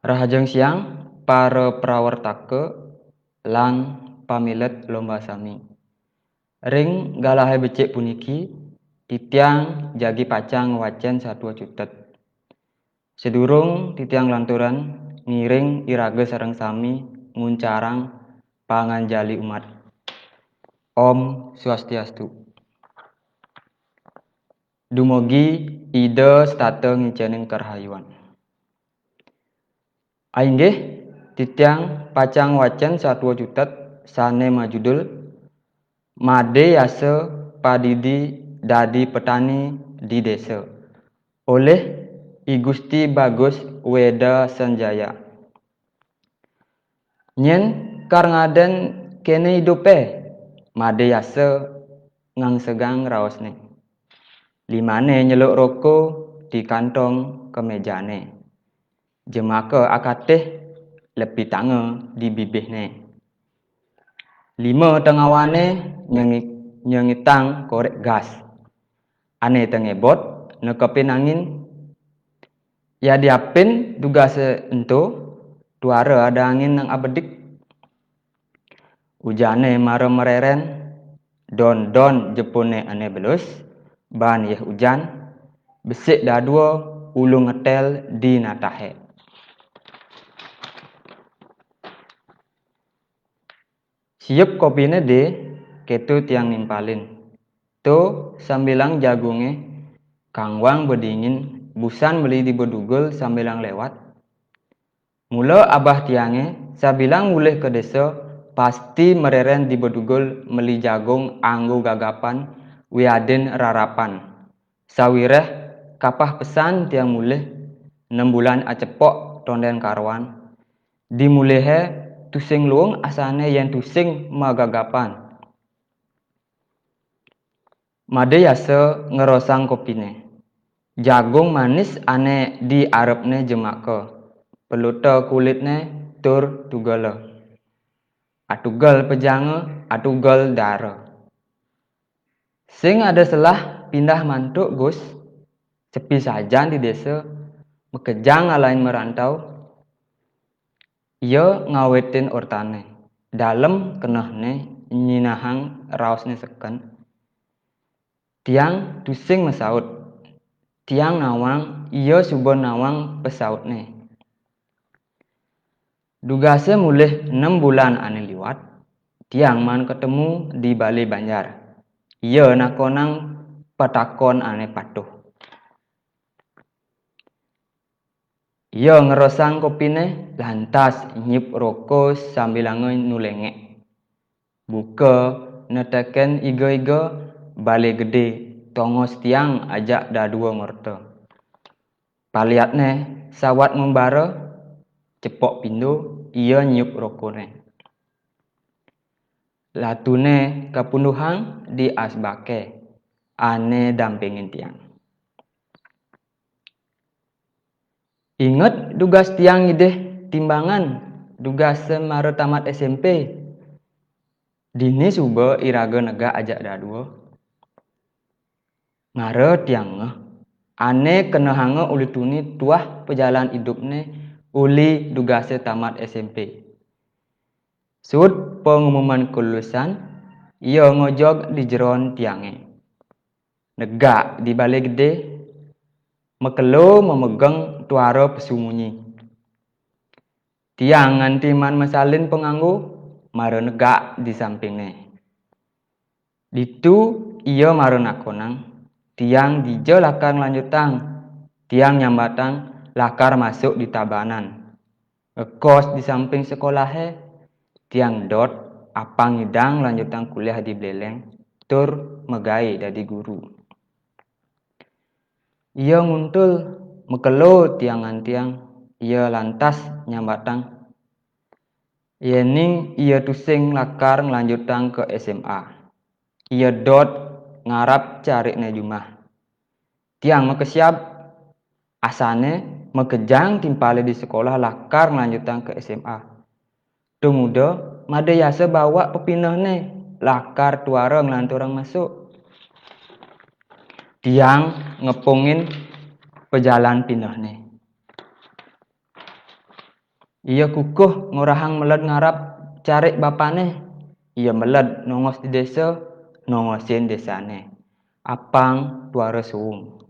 Rahajeng siang para prawartaka lan pamilet lomba sami. Ring galahe becik puniki titiang jagi pacang wacen satua cutet. Sedurung titiang lanturan ngiring irage sareng sami nguncarang panganjali umat. Om Swastiastu. Dumugi ide state ngicening kerhayuan. Ainggih titiang pacang wacen satua cutet sane majudul Made Yase Padidi Dadi Petani di Desa oleh I Gusti Bagus Weda Sanjaya. Nyen karengaden kene hidupe made yase ngang segang raosne. Limane nyeluk roko di kantong kemejane. Jemaka akateh lebih tange di bibihne. 5 tengawane nyengitang korek gas. Ane tengebot nekepin angin. Ya diapin dugase ento tuara ada angin nang abedik. Ujane mare mereren don jepune ane belus ban yeh ujan besik dadua ulung ngetel di natahe. Siap kopine de ketu tiang nimpalin. To sambilang jagunge kangwang bedingin busan beli di bedugul sambilang lewat. Mula abah tiange sabilang mulih ke desa pasti mereren di bedugul meli jagung anggo gagapan wiaden rarapan. Sawireh kapah pesan tiang mulih 6 bulan acepok tonden karwan. Dimulihe tusing luung asane yen tusing magagapan. Made yase ngerosang kopine. Jagung manis ane di arepne jemake. Pelute kulitne tur tugale. Atugal pejange, atugal dara. Sing ada selah pindah mantuk Gus. Sepi sajan di desa, mekejang alain merantau. Ia ngawetin ortane. Dalem kenahne nyinahang raosne seken. Tiang tusing mesaut. Tiang nawang, ia suba nawang pesautne. Dugase mulih 6 bulan ane liwat. Tiang man ketemu di Bali Banjar. Ia nakonang patakon ane patuh. Ia ngerosang kopine lantas nyip roko sambil nulengek. Buka neteken iga-iga bale gede tongos tiang ajak dadua merta. Paliatne sawat membara cepok pindo ia nyup rokone. Latune kepunduhang di asbake ane dampingin tiang. Ingat dugas tiang ideh timbangan dugas semara tamat SMP. Dini suba iraga nega ajak dadua. Ngare tiang ane kena hanga uli tuni tuah pejalan hidupne uli dugase tamat SMP. Sud pengumuman kelulusan ia ngojog di jeron tiange. Negak di balik gede mekelo memegang tuara pesumunyi. Tiang nganti man mesalin penganggu mare negak di sampingne. Ditu ia mare nakonang tiang dijo lakar lanjutang, tiang nyambatang lakar masuk di tabanan. Ngekos di samping sekolahe, tiang dot apang ngidang lanjutang kuliah di Beleng, tur megai dadi guru. Ia nguntul mekelo tiang ia lantas nyambatang. Yening ia tusing lakar ngelanjutang ke SMA. Ia dot ngarap cari nejumah. Tiang mekesiap asane mekejang timpale di sekolah lakar melanjutkan ke SMA. Tumuda made yase bawa pepinahne lakar tuara ngelanturang masuk. Tiang ngepungin pejalan pinahne. Ia kukuh ngorahang meled ngarap cari bapane. Ia meled nongos di desa, nongosin desane. Apang tuara suung.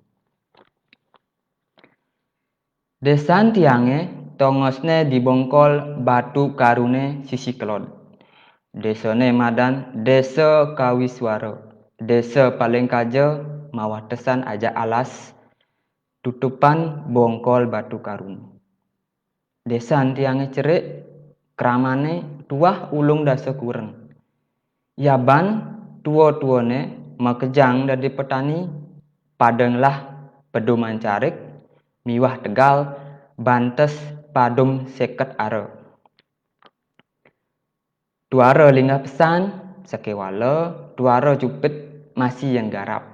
Desan tiange tongosne dibongkol batu karune sisi kelod. Desane madan desa Kawiswara. Desa paling kaja mawah tesan aja alas tutupan bongkol batu karun. Desan tiange cerik kramane tuah ulung dasa kureng. Yaban tua-tuane makejang dari petani padenglah pedoman carik miwah tegal bantes padum seket are. Tuara linggah pesan sakewala tuara cupet masih yang garap.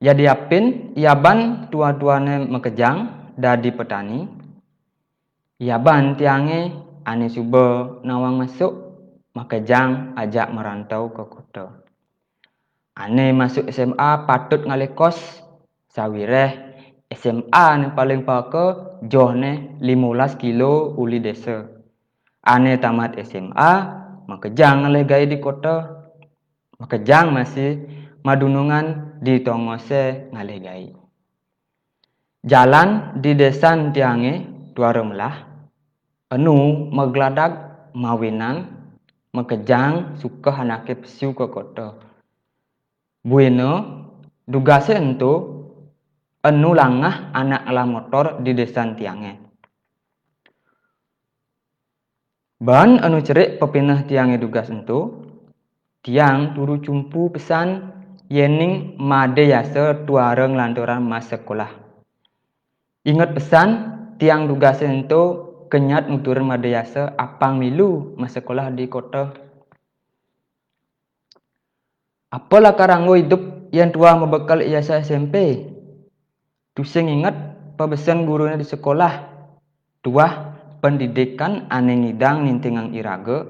Jadi apin yaban tua-tuane makejang dadi petani. Yaban tiange ane suba nawang masuk makejang ajak merantau ke kota. Ane masuk SMA patut ngalekos sawireh SMA ni paling pake johne 15 kilo uli desa. Ane tamat SMA makejang ngalegai di kota. Makejang masih madunungan di tongose ngalegai. Jalan di desan tiange tuara melah. Anu megladak mawinan makejang suka hanake pesiu ke kota. Bueno dugase ento anu langah anak ala motor di desan tiange. Ban anu cerik pepinah tiange dugas ento tiang turu cumpu pesan yening made yase tuara ngelanturan mas sekolah. Ingat pesan tiang dugase ento kenyat nuturan made yase apang milu mas sekolah di kota. Apalah karanggo hidup yang tua membekal ijazah SMP. Tusing ingat pebesan gurunya di sekolah. Tuah pendidikan ane ngidang nintingang iraga.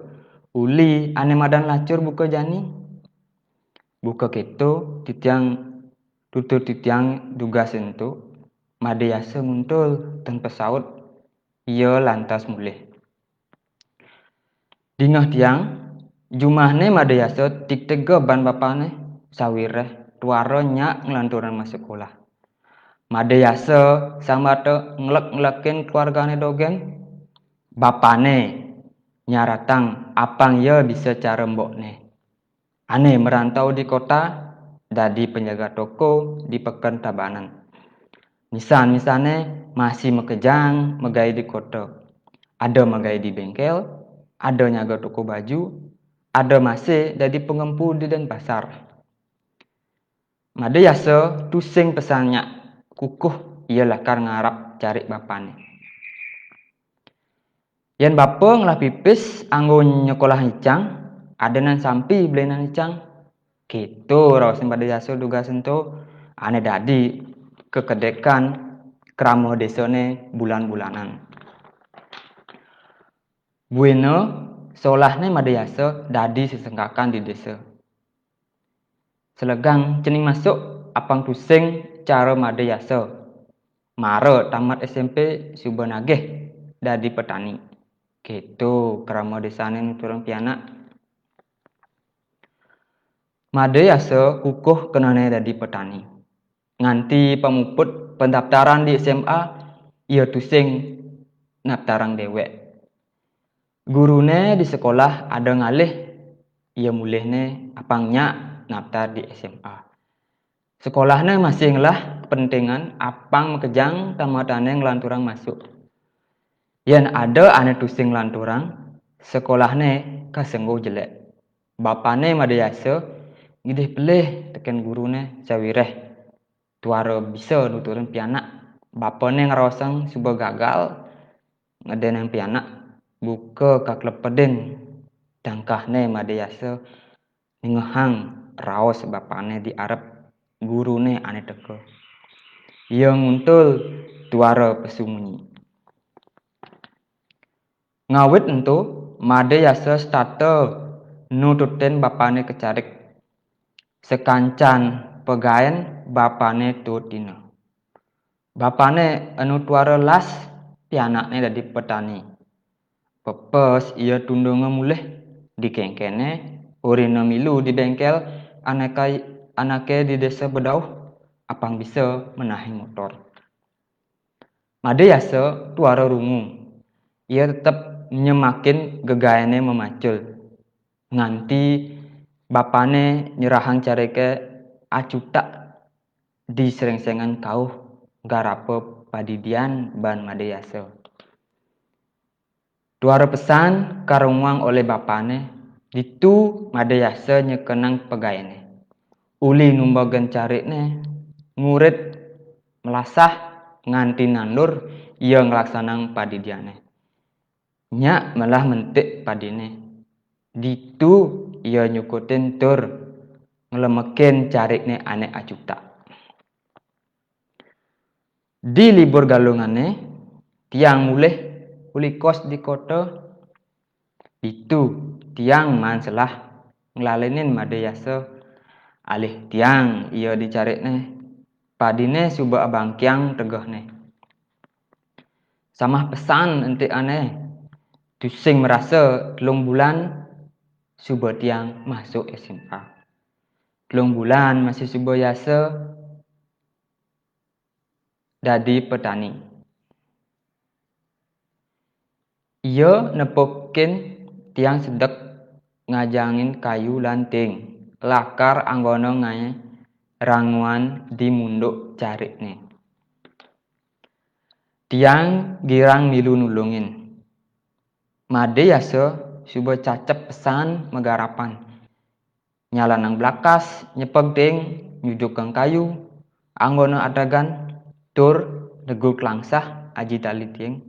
Uli ane madan lacur buka jani. Buka keto titiang tutur titiang dugas ento. Made yase muncul tanpa saut. Ia lantas mulih. Dingah tiang jumahne made yase tik tega ban bapane sawireh tuara nyak ngelanturan mas sekolah. Made yase sambate ngelek-ngelekin keluargane dogen. Bapane nyaratang apang ya bisa cara mbokne. Ane merantau di kota dadi penjaga toko di Peken Tabanan. Misalnya masih makejang megai di kota. Ada megai di bengkel, ada nyaga toko baju, ada masih jadi pengempu di Denpasar. Made yase tusing pesannya kukuh ialah kar ngarap cari bapane. Yen bapa ngelah pipis anggo nyekolah hicang, adenan sampi belinan hicang. Gitu raos made yase dugas ento ane dadi kekedekan kramo desone bulan-bulanan. Bueno solahne made yase dadi sesengkakan di desa. Selegang cening masuk apang tusing cara made yase. Mare tamat SMP suba nageh dadi petani. Gitu kramo desane nuturang pianak. Made yase kukuh kenane dadi petani. Nganti pemuput pendaftaran di SMA ia tusing naftarang dewek. Gurune di sekolah ada ngalih ia mulihne apangnya naftar di SMA. Sekolahnya masih ngelah pentingan apang makejang tamatane ngelanturang masuk. Yen ada ane tusing ngelanturang sekolahne kasenggo jelek. Bapane made yase ngidih pelih teken gurune sawireh tuara bisa nuturun pianak. Bapane ngerosang suba gagal ngedenang pianak buka kaklepeden tangkahne made yase ngehang raos bapane di arep gurune ane teke. Ia nguntul tuara pesumunyi. Ngawit ento made yase state nututen bapane kecarik. Sekancan pegaen bapane tutina. Bapane anu tuara las tianaknya dadi petani. Pepes ia tundunge mulih dikengkene urine milu di bengkel anake di desa bedauh apang bisa menahi motor. Made yase tuara rungu. Ia tetap nyemakin gegayane memacul. Nganti bapane nyerahang careke acutak di sereng-serengan kauh garape padidian ban made yase. Tuara pesan karumuang oleh bapane, ditu made yase nyekenang pegayane. Uli numbagan carikne, ngurit melasah nganti nandur ia ngelaksanang padidiane. Nyak malah mentik padine. Ditu ia nyukutin tur ngelemekin carikne ane acutak. Di libur galungane, tiang mulih uli kos di kota. Itu tiang manselah ngelalenin made yase alih tiang ia dicarikne. Padine suba abangkiang tegahne. Samah pesan ente aneh. Tusing merasa 3 bulan suba tiang masuk SMA. 3 bulan masih suba yase dadi petani. Ia nepokin tiang sedek ngajangin kayu lanting. Lakar anggono ngai ranguan di munduk carikne. Tiang girang milu nulungin. Made yase suba cacep pesan megarapan. Nyalanang belakas nyepeg ting nyujuk kang kayu. Anggono adagan tur neguk langsah aji tali tiang.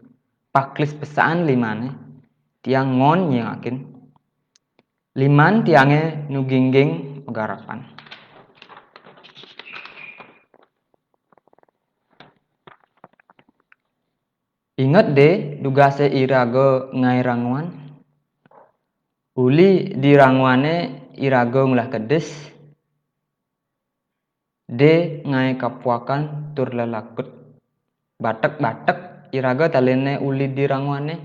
Paklis pesan limane tiang ngon nyengakin. Liman tiange nugingging megarapan. Ingat deh dugase iraga ngai ranguan. Uli di ranguane iraga ngulah kedes. De ngai kapuakan tur lalakut. Batek-batek iraga talene uli di ranguane.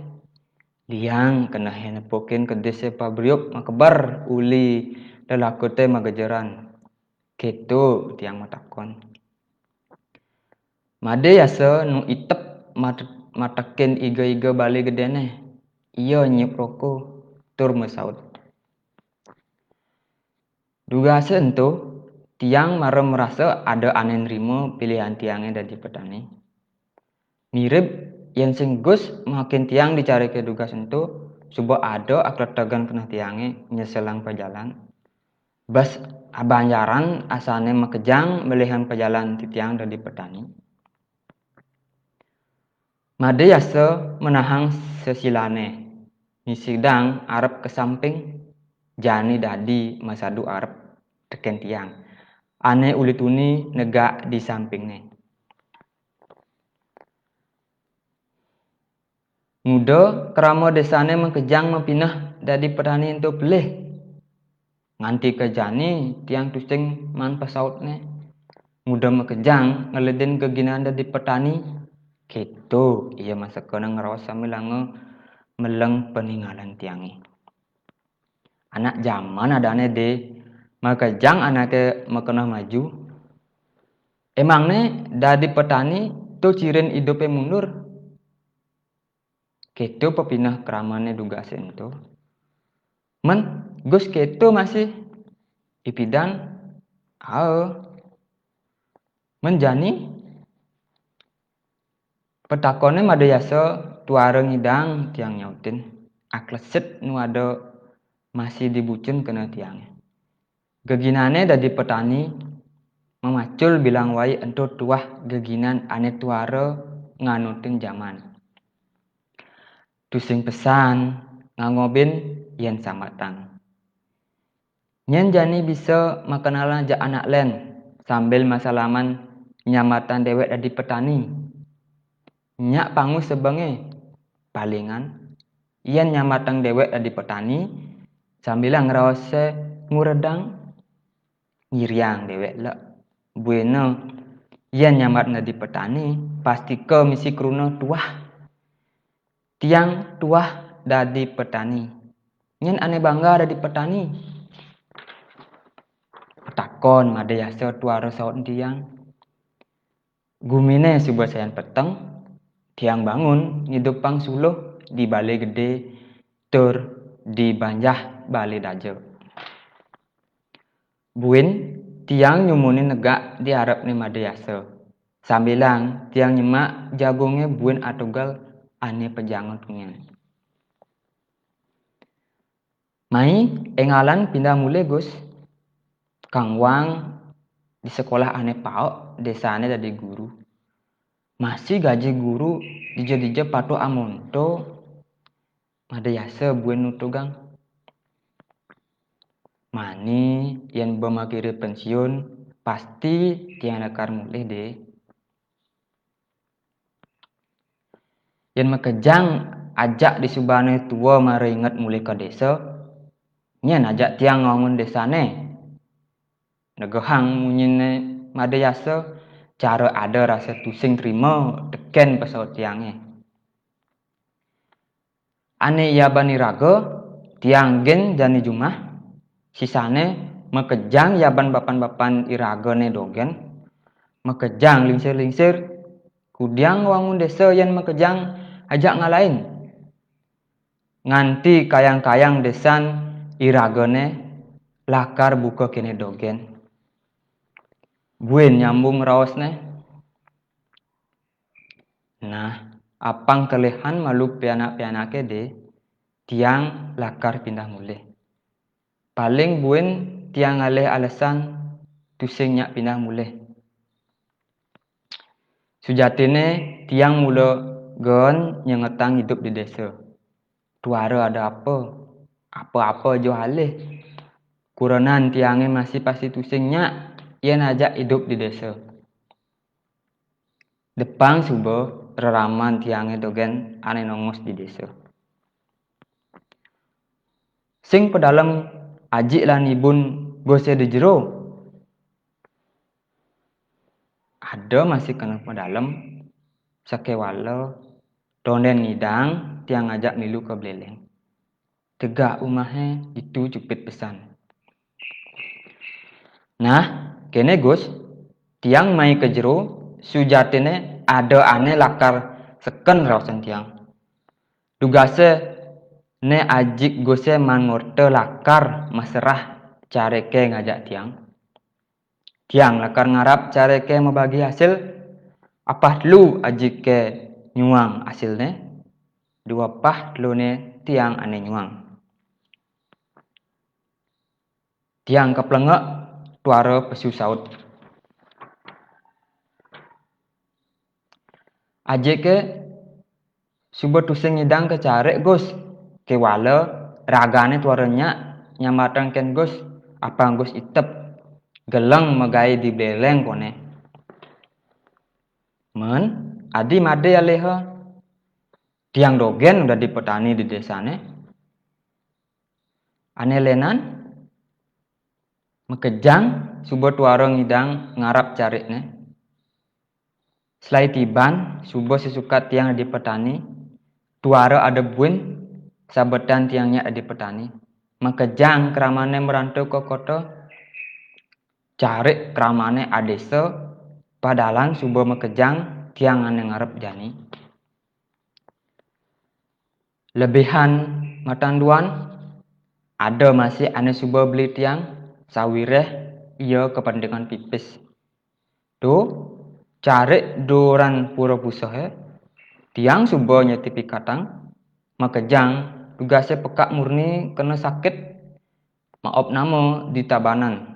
Liang kena nepokin kedese pabriuk makebar uli lalakute magajaran. Gitu tiang matakon. Made yase nu itep matekin iga-iga bali gedene. Iya nyiap roko tur mesaut. Dugase ento tiang marem merasa ada aneh nrimo pilihan tiangnya dadi petani. Mirip yang sing Gus makin tiang dicari ke dugas ento suba ada akletagan kena tiangnya nyeselang pejalan. Bas abanjaran asane makejang melihan pejalan ti tiang dadi petani. Made yase menahang sesilane. Nisidang arep ke samping jani dadi masadu arep teken tiang. Ane ulituni negak di sampingne. Muda kerama desane mengkejang mempinah dadi petani itu pelih. Nganti ke jani tiang tusing man pasautne. Muda mengkejang ngeledin keginaan dadi petani. Gitu ia masa kena ngerasa milange meleng peninggalan tiangi. Anak zaman adane de makejang anake makena maju. Emangne dadi petani tu cirin hidupe mundur. Gitu pepinah keramane dugase ento. Men Gus gitu masih ipidan menjani petakone made yase tuare ngidang tiang nyautin. Akleset nu ada masih dibucun kena tiangnya. Geginane dadi petani memacul bilang wai ento tuah geginan ane tuare nganutin zaman. Tusing pesan ngangobin yen samatang. Nyen jani bisa makenalan ja anak len sambil masalaman nyamatan dewek dadi petani. Nyak pangu sebenge palingan yen nyamatang dewek dadi petani sambil ngerose nguredang ngiriang dewek le bueno yen nyamat dadi petani pasti ke misi kruna tuah tiang tuah dadi petani. Nyen ane bangga dadi petani. Takon made yasa tuara saut tiang. Gumine suba sayan peteng, tiang bangun ngidupang suluh di balai gede tur di banjah balai daja. Buin tiang nyumuni negak di harap ni made yasa. Sambilang tiang nyemak jagungnya buin atugal ane pejangot ngene. Mai engalan pindah mulai Gus. Kang Wang di sekolah ane paok desane dadi guru. Masih gaji guru dija-dija patu amonto made yasa buin nutugang. Mani yang bemakiri pensiun pasti tiang lekar mulih deh. Yang makejang ajak di subane tua mari ingat mulih ke desa. Nyen ajak tiang ngongun desane. Negehang munyine made yasa cara ada rasa tusing terima teken pesawat tiangnya. Ane iya bani raga tiang gen jani jumah sisane makejang yaban bapan-bapan iragane dogen makejang lingsir-lingsir kudiang wangun desa yang makejang ajak ngalain nganti kayang-kayang desan iragane lakar buka kene dogen buin nyambung raosne. Nah, apang kelehan malu pianak-pianake de tiang lakar pindah mulih. Paling buin tiang ngalih alasan tusing nyak pindah mulih. Sujatine tiang mula gon nyengetang hidup di desa. Tuara ada apa? Apa-apa jo halih. Kurenan tiangnya masih pasti tusing nyak yen ajak hidup di desa. Depang subuh reraman tiangnya dogen ane nongos di desa. Sing pedalam ajik lan ibun gose di jero. Ada masih kena pedalam sakewala tonden ngidang tiang ajak milu ke beleng. Tegak umahnya itu jepit pesan. Nah, kene Gus, tiang mai ke jero sujatine ada ane lakar seken rausan tiang. Dugase ne ajik gose man morte lakar maserah careke ngajak tiang. Tiang lakar ngarap careke membagi hasil apa dulu ajik ke nyuang hasilnya. Dua pah dulu ne tiang ane nyuang. Tiang keplengek tuara pesu saut. Ajik ke subuh tusing ngidang ke carek Gus. Ke wala ragane tuaranya nyamatan ken Gus. Apa Gus itep geleng megai di beleng kone. Men adi made aleha. Tiang dogen udah di petani di desane. Ane lenan mekejang subuh tuara ngidang ngarap carikne. Selai tiban subuh sesuka tiang di petani. Tuara ada buin sabetan tiangnya di petani. Makejang keramane merantau ke kota. Cari keramane adesa. Padalan subuh makejang tiang ane ngarep jani. Lebihan matanduan ada masih ane subuh beli tiang sawireh iya kepentingan pipis. Tuh cari doran pura pusahe tiang subuh nyetipi katang makejang tugasnya pekak murni kena sakit maop namo di tabanan.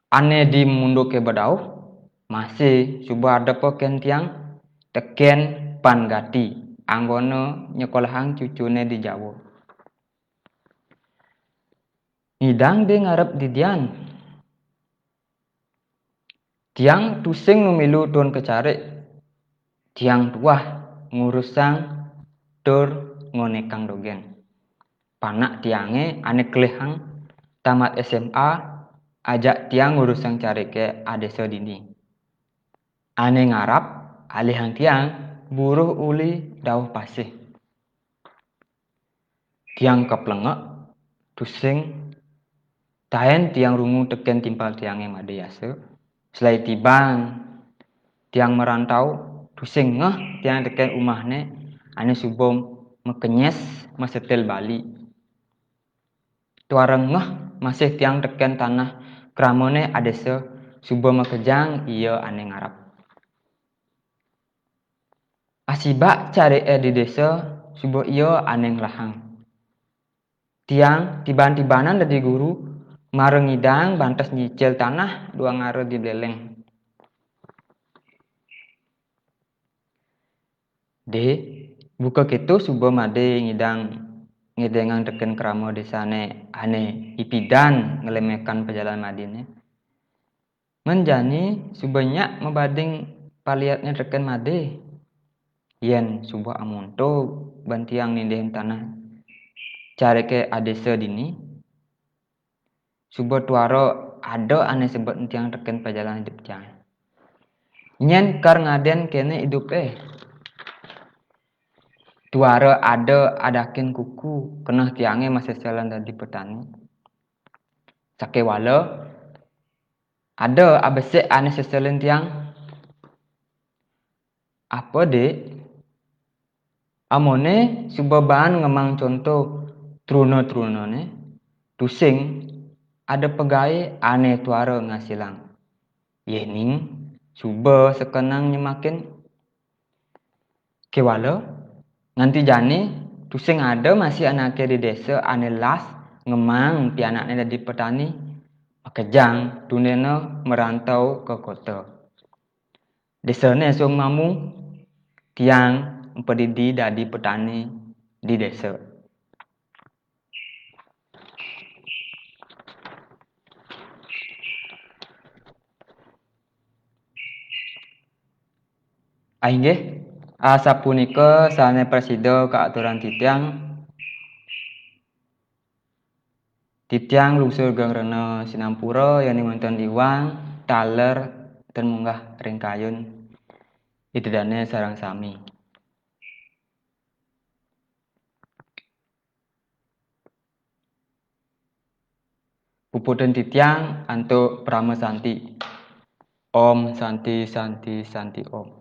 Ane di mundo ke badau masih subuh ada poken tiang teken pan gati anggono nyekolahang cucune di Jawa. Ngidang de ngarep di dian. Tiang tusing numilu don kecarik. Tiang tuah ngurusang tur ngonekang dogen. Panak tiange ane kelehang tamat SMA ajak tiang ngurusang carike adesa dini. Ane ngarap alihang tiang buruh uli dawuh pasih. Tiang keplengek, tusing, tahen tiang rungu teken timpal tiangnya made yase. Selai tiban, tiang merantau, tusing ngeh tiang teken umahne, ane subom mekenyes mesetel Bali. Tuareng ngeh masih tiang teken tanah kramone adese subom mekejang iya ane ngarap. Asibak cari di desa subo iyo ane ngelahang. Tiang tiban-tibanan dari guru mareng ngidang bantes nyicil tanah dua ngare di beleng. De buka kitu subo made ngidengang teken kramo desane ane ipidan ngelemekan pejalan madine. Menjani subanyak membanding paliatnya teken made. Yen subo amonto bantiang nindeng tanah. Cari ke adese dini. Subo tuaro ada ane sebut tiang teken perjalanan hidup tiang. Nyen kar ngaden kene hidup tuaro ada adakin kuku kena tiange masih jalan dari petani. Sake wala ada abese ane seselen tiang. Apa dek? Amone subo bahan ngemang contoh truno-trunone. Tusing ada pegawai ane tuaro ngasilang. Yening suba sekenang nyemakin kewala nganti jani tusing ada masih anaknya di desa ane las ngemang pi anaknya jadi petani kejang tunena merantau ke kota. Desane sung mamu tiang pedidi jadi petani di desa. Ainggih sapunika sane presida keaturan titiang lungsur gang rena Sinampura yani wonten Iwang, Taler, dan munggah ring kayun. Idedane sareng sami. Puputan titiang antuk Prama Santi. Om Santi Santi Santi Om.